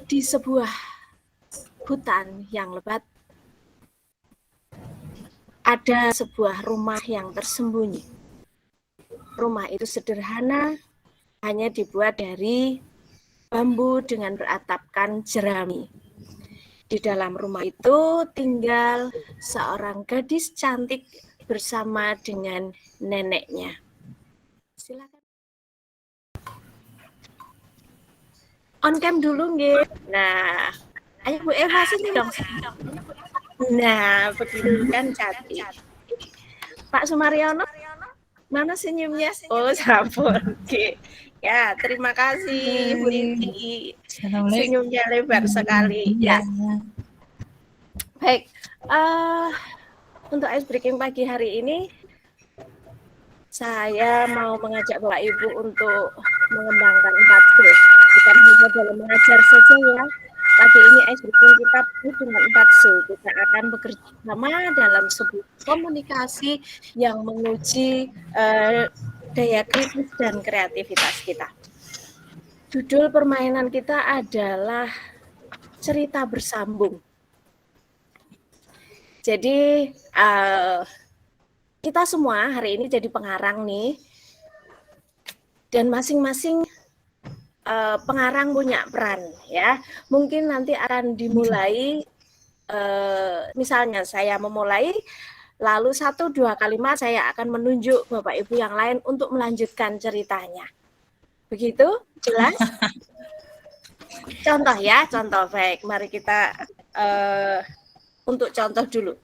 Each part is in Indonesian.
Di sebuah hutan yang lebat, ada sebuah rumah yang tersembunyi. Rumah itu sederhana, hanya dibuat dari bambu dengan beratapkan jerami. Di dalam rumah itu tinggal seorang gadis cantik bersama dengan neneknya. Silakan. On cam dulu, nggih. Nah, ayo Bu Eva sini dong. Nah, begitu kan cantik. Pak Sumaryono, mana senyumnya? Oh, sampun. Oke. Ya, terima kasih Bu Iti. Senyumnya lebar sekali. Ya. Baik. Untuk ice breaking pagi hari ini, saya mau mengajak Bapak Ibu untuk mengembangkan 4C. Bukan hanya dalam mengajar saja ya. Pagi ini ice breaking kita penuh dengan 4C. Kita akan bekerja sama dalam sebuah komunikasi yang menguji daya kritis dan kreativitas kita. Judul permainan kita adalah cerita bersambung. Jadi kita semua hari ini jadi pengarang nih, dan masing-masing pengarang punya peran ya. Mungkin nanti akan dimulai, misalnya saya memulai, lalu 1-2 kalimat saya akan menunjuk Bapak Ibu yang lain untuk melanjutkan ceritanya. Begitu? Jelas? Contoh ya, contoh. Baik, mari kita untuk contoh dulu.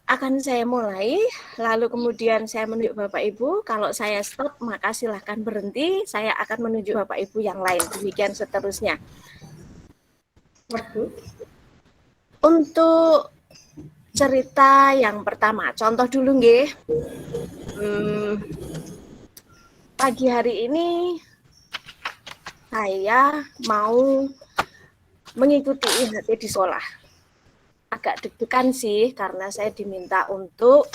Akan saya mulai, lalu kemudian saya menunjuk Bapak Ibu. Kalau saya stop, maka silahkan berhenti. Saya akan menunjuk Bapak Ibu yang lain. Demikian seterusnya. Untuk cerita yang pertama, contoh dulu nggih. Pagi hari ini saya mau mengikuti IHT di sekolah. Agak deg-degan sih karena saya diminta untuk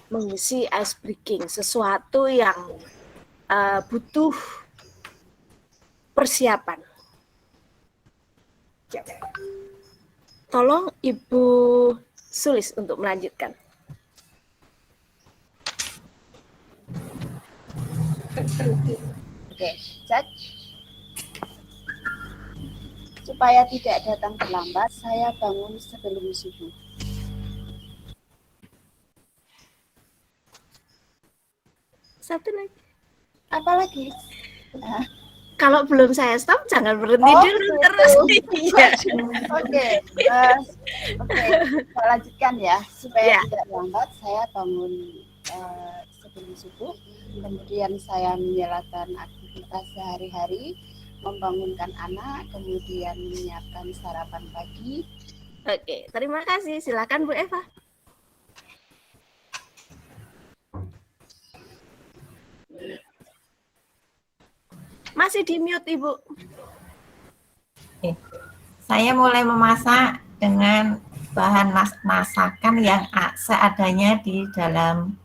mengisi ice breaking, sesuatu yang butuh persiapan. Tolong Ibu Sulis untuk melanjutkan. Oke, cek. Supaya tidak datang terlambat, saya bangun sebelum subuh. Satu lagi. Apa lagi? Kalau belum saya stop, jangan berhenti dulu gitu. Terus. Iya. Oke, saya lanjutkan ya. Supaya tidak lambat, saya bangun sebelum subuh. Kemudian saya menjalankan aktivitas sehari-hari, membangunkan anak, kemudian menyiapkan sarapan pagi. Oke, terima kasih. Silakan Bu Eva. Masih di mute, Ibu. Saya mulai memasak dengan bahan masakan yang seadanya di dalam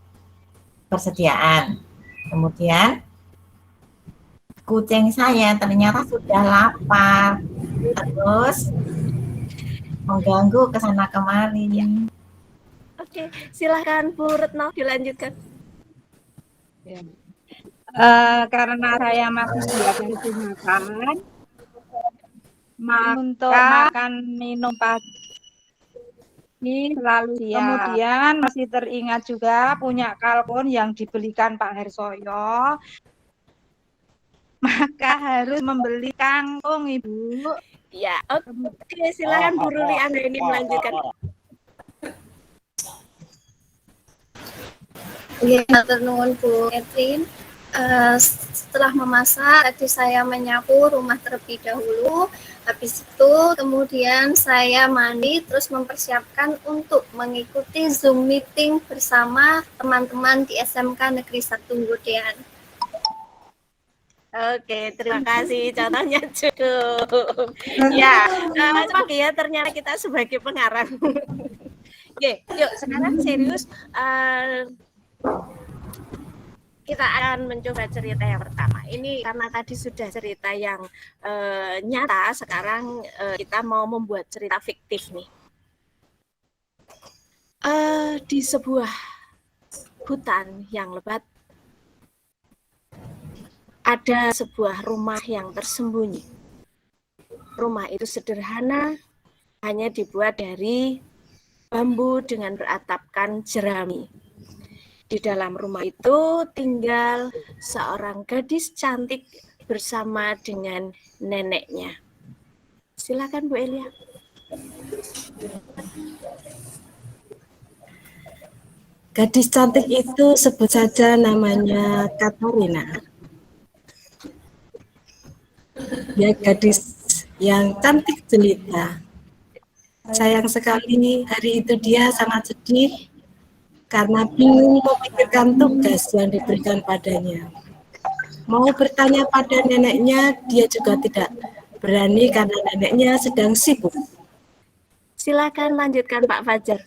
persediaan. Kemudian kucing saya ternyata sudah lapar, terus mengganggu ke sana kemari. Ya. Oke, silakan Bu Retno dilanjutkan. Ya. Karena saya masih dibatasi makan, untuk makan minum pagi selalu siap. Kemudian masih teringat juga punya kalkun yang dibelikan Pak Hersoyo, maka harus membeli kangkung, Ibu. Ya, oke, silakan Bu Ruli, Anda ini melanjutkan. Iya, matur nuwun Bu Catherine. Setelah memasak, tadi saya menyapu rumah terlebih dahulu. Habis itu kemudian saya mandi, terus mempersiapkan untuk mengikuti Zoom meeting bersama teman-teman di SMK Negeri 1 Nggodean. Oke, terima kasih. Contohnya cukup. Ya, pagi ya, ternyata kita sebagai pengarang. Oke, yuk sekarang serius. kita akan mencoba cerita yang pertama. Ini karena tadi sudah cerita yang nyata, sekarang kita mau membuat cerita fiktif nih. Di sebuah hutan yang lebat, ada sebuah rumah yang tersembunyi. Rumah itu sederhana, hanya dibuat dari bambu dengan beratapkan jerami. Di dalam rumah itu tinggal seorang gadis cantik bersama dengan neneknya. Silakan Bu Elia. Gadis cantik itu sebut saja namanya Katarina. Ya, gadis yang cantik jelita. Sayang sekali hari itu dia sangat sedih karena bingung memikirkan tugas yang diberikan padanya. Mau bertanya pada neneknya, dia juga tidak berani karena neneknya sedang sibuk. Silakan lanjutkan Pak Fajar.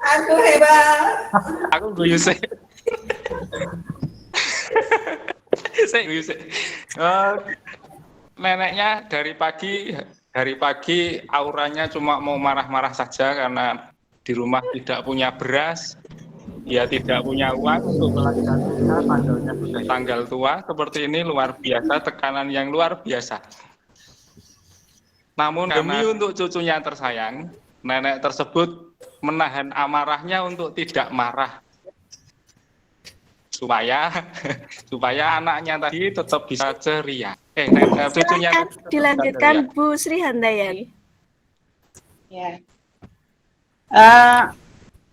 Aku hebat. Aku guyu sih. Saya guyu sih. Neneknya dari pagi auranya cuma mau marah-marah saja karena di rumah tidak punya beras, dia tidak punya uang untuk belanja, tanggalnya sudah tanggal tua, seperti ini luar biasa, tekanan yang luar biasa. Namun demi untuk cucunya tersayang, nenek tersebut menahan amarahnya untuk tidak marah. Supaya anaknya tadi tetap bisa ceria. Cucunya Dilanjutkan Bu Sri Handayani. Ya.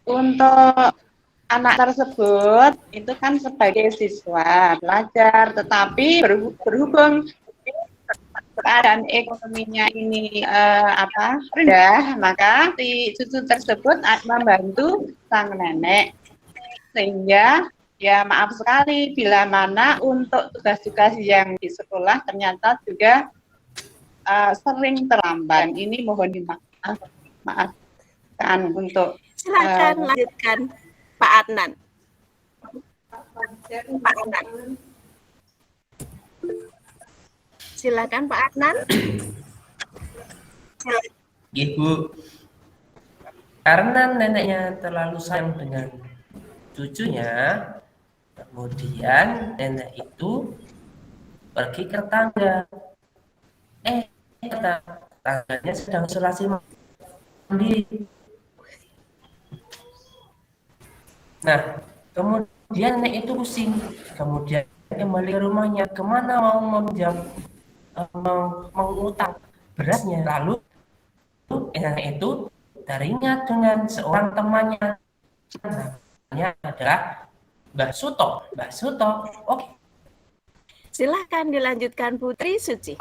Untuk anak tersebut itu kan sebagai siswa belajar, tetapi berhubung keadaan ekonominya ini rendah, maka si cucu tersebut membantu sang nenek, sehingga ya maaf sekali bila mana untuk tugas-tugas yang di sekolah ternyata juga sering terlambat. Ini mohon dimaafkan untuk. Silakan lanjutkan Pak Adnan. Pak Adnan. Silakan Pak Adnan. Ibu, karena neneknya terlalu sayang dengan cucunya, kemudian nenek itu pergi ke tetangga. Tetangganya sedang isolasi mandiri. Nah, kemudian nenek itu pusing. Kemudian kembali ke rumahnya, kemana mau mengutang berasnya. Lalu nenek itu teringat dengan seorang temannya. Namanya adalah Mbak Suto. Oke. Silakan dilanjutkan Putri Suci.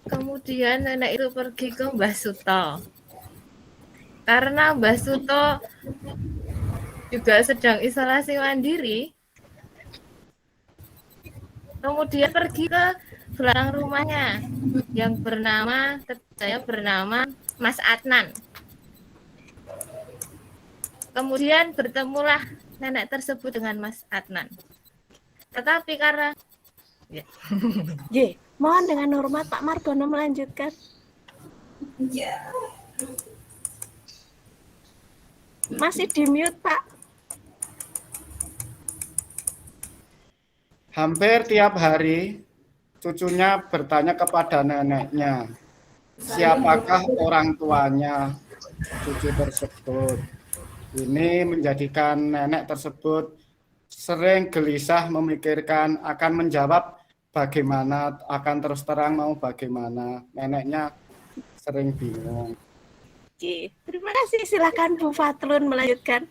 Kemudian nenek itu pergi ke Mbah Suto. Karena Mbah Suto juga sedang isolasi mandiri, kemudian pergi ke belakang rumahnya yang bernama Mas Adnan. Kemudian bertemulah nenek tersebut dengan Mas Adnan. Tetapi karena mohon dengan hormat Pak Margono melanjutkan. Masih di mute, Pak. Hampir tiap hari cucunya bertanya kepada neneknya, siapakah orang tuanya cucu tersebut. Ini menjadikan nenek tersebut sering gelisah memikirkan akan menjawab bagaimana, akan terus terang mau bagaimana. Neneknya sering bingung. Oke, terima kasih. Silakan Bu Fatlun melanjutkan.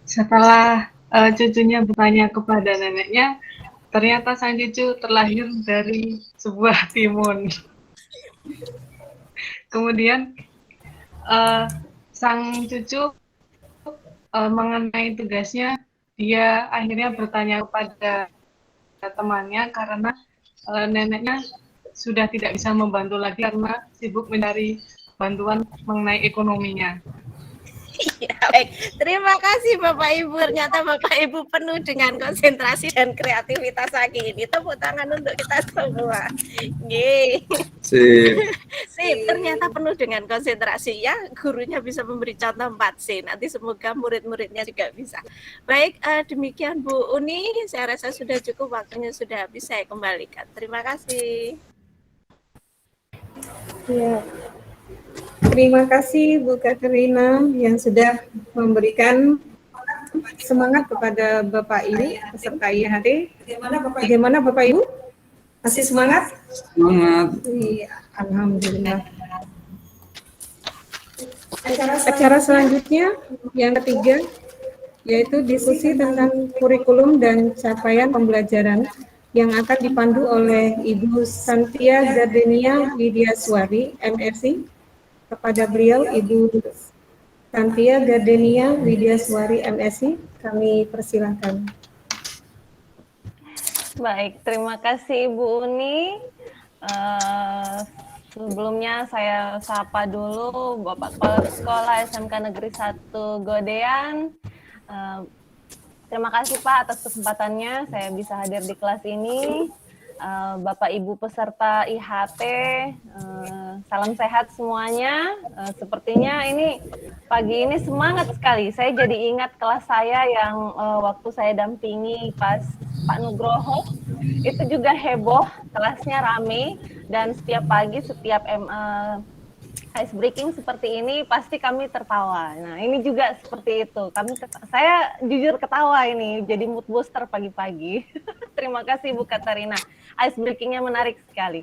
Setelah cucunya bertanya kepada neneknya, ternyata sang cucu terlahir dari sebuah timun. Kemudian sang cucu mengenai tugasnya, dia akhirnya bertanya kepada temannya karena neneknya sudah tidak bisa membantu lagi karena sibuk mencari bantuan mengenai ekonominya. Ya, baik. Terima kasih Bapak Ibu. Ternyata Bapak Ibu penuh dengan konsentrasi dan kreativitas lagi ini. Tepuk tangan untuk kita semua. Yeay. Sip. Sip, ternyata penuh dengan konsentrasi ya. Gurunya bisa memberi contoh 4C. Nanti semoga murid-muridnya juga bisa. Baik, demikian Bu Uni. Saya rasa sudah cukup, waktunya sudah habis. Saya kembalikan. Terima kasih. Ya. Terima kasih Bu Katerina yang sudah memberikan semangat kepada Bapak Ibu peserta IHT. Bagaimana Bapak Ibu? Masih semangat? Semangat. Iya, alhamdulillah. Acara selanjutnya yang ketiga yaitu diskusi tentang kurikulum dan capaian pembelajaran yang akan dipandu oleh Ibu Santia Gardenia Widiaswari, MSc. Kepada beliau, Ibu Santia Gardenia Widiaswari, MSc, kami persilahkan. Baik, terima kasih Ibu Uni. Sebelumnya saya sapa dulu Bapak Kepala Sekolah SMK Negeri 1 Godean. Terima kasih Pak atas kesempatannya saya bisa hadir di kelas ini. Bapak Ibu peserta IHT, salam sehat semuanya. Sepertinya ini pagi ini semangat sekali. Saya jadi ingat kelas saya yang waktu saya dampingi pas Pak Nugroho, itu juga heboh, kelasnya rame, dan setiap pagi, setiap ice breaking seperti ini pasti kami tertawa. Nah, ini juga seperti itu. Saya jujur ketawa ini, jadi mood booster pagi-pagi. Terima kasih Bu Katarina. Ice breakingnya menarik sekali.